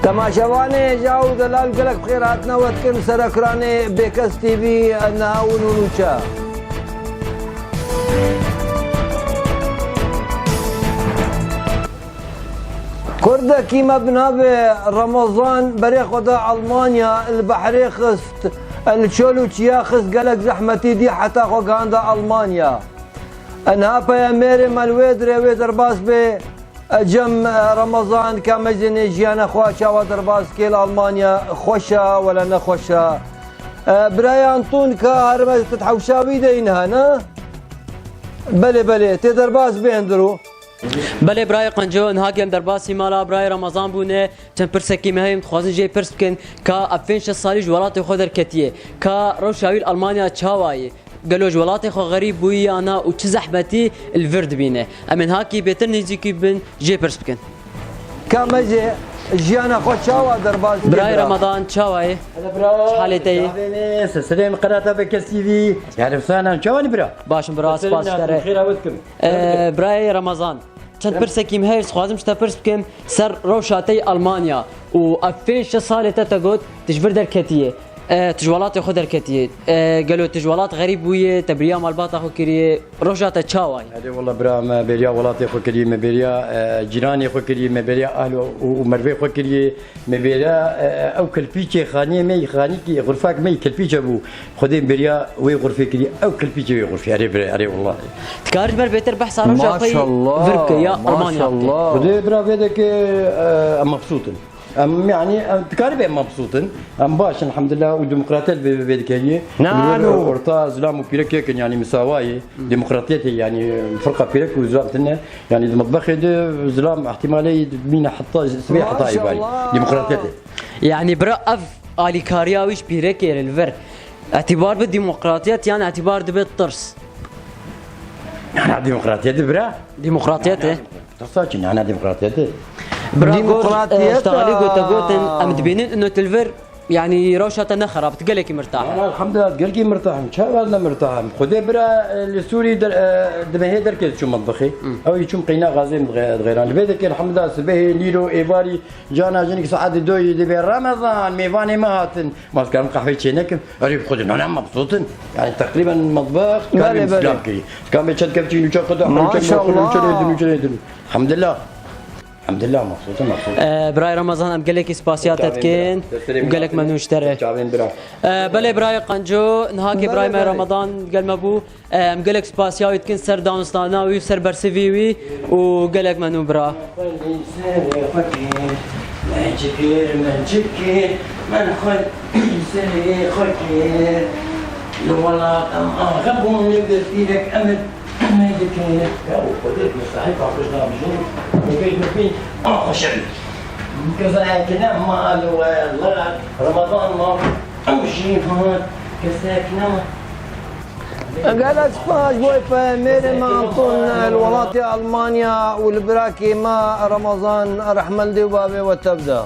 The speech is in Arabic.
تماشاواني جاو دلال قلق بخيراتنا وتكن سركراني بكس تي في نهاون ونوشا كرده كيما بنابي رمضان بري خدا ألمانيا البحري خست الشولو تشيا خست قلق زحمتي دي حتى خوغاندا ألمانيا انها بياميري مالويدري ويدر باس بي جم رمضان كمجني جيانا خواشا ودرباس كيل ألمانيا خوشا ولا نخوشا براي أنطون كهرمز تتحوشا بيدينها نا بلي تدرباس بيندرو بله برای قنجو انها گیم در باسی مالا برای رمضان بونه چند پرسکی مهم خوازن جی پرس بکن که افین 6 سالی جوالات خود در کتیه که روشاویل آلمانیا چاوایه قالوا جوالاتي خو غريب بوي انا وش زحمتي الفرد بينه امن هاكي بيتر نيجي بن جي بيرس بكن كمجي جيانا خو شاوا درباز براي رمضان شاواي حالتي سلام قناه بكس تي في يعني فانا شاواني برا باش برا سباس ترى خير اودكم براي رمضان چند پرسکی مهرس خوازم شتا پرس بکم سر روشاتی المانیا و افین 6 ساله تتقود تجبر در کتیه تجوالات خود در کتیه قالوا تجوالات غريب بويه تبريا مالبات اخو كريه روجاتا تشاواي هذه والله برا ما بريا ولاتي خو كريه ما بريا جيراني خو كريه ما بريا اهل ومربي خو كريه ما بريا او كلبيتي خاني مي خاني كي غرفاك مي كلبيتي ابو خدين بريا وي غرفه كريه او كلبيتي وي غرفه هذه والله تكارج بر بيتر بحث عن روجا ما شاء الله فرك يا ما شاء الله خدي برا بيدك مبسوطين يعني تكاربي مبسوطين باش الحمد لله وديمقراطيه بيدكانيه نعم ورطا زلام وبيرك يعني مساواي ديمقراطيه يعني فرقه بيرك وزلامتنا يعني المطبخ زلام احتمالي مين حتى سبيع حتى يبالي ديمقراطيه يعني برا اف الي كارياويش بيرك الفر اعتبار بالديمقراطيه يعني اعتبار دبت طرس يعني ديمقراطيه برا ديمقراطيه تصاكن يعني ديمقراطيه ديمقراطيه اشتغلي قوتن امدبينين انه تلفر يعني روشة نخرة بتقلك مرتاح انا الحمد لله تقلقي مرتاح ان شاء الله مرتاح خذي برا السوري دمهي دركز شو مطبخي او يشوم قينا غازي غيران البيت الحمد لله سبه ليرو ايفاري جانا جنك سعد دوي دبي رمضان ميفاني مهاتن ما كان قهوه شينك قريب خذ انا مبسوطين يعني تقريبا المطبخ كان بيشد كابتشينو شوكولاته ما شاء الله الحمد لله الحمد لله مبسوط براي رمضان ام قال لك سباسياتك كين وقال لك منو اشترى بلا براي قنجو نهاكي براي ما رمضان قال مبو ام قال لك سباسيات كين سر دانستاناوي وسر برسيفيوي وقال لك منو برا من جكير من خد سري خكير والله غبون يقدر فيك امل ما يدك يا وقدرت مستحيل عقدنا بجنون وجيت مفين خشبي كذا كنا ما قالوا الله رمضان ما امشي هون كساكنا قالت سباش بوي فميري ما انطون الولاطي المانيا والبراكي ما رمضان رحمن دي وبابي وتبدا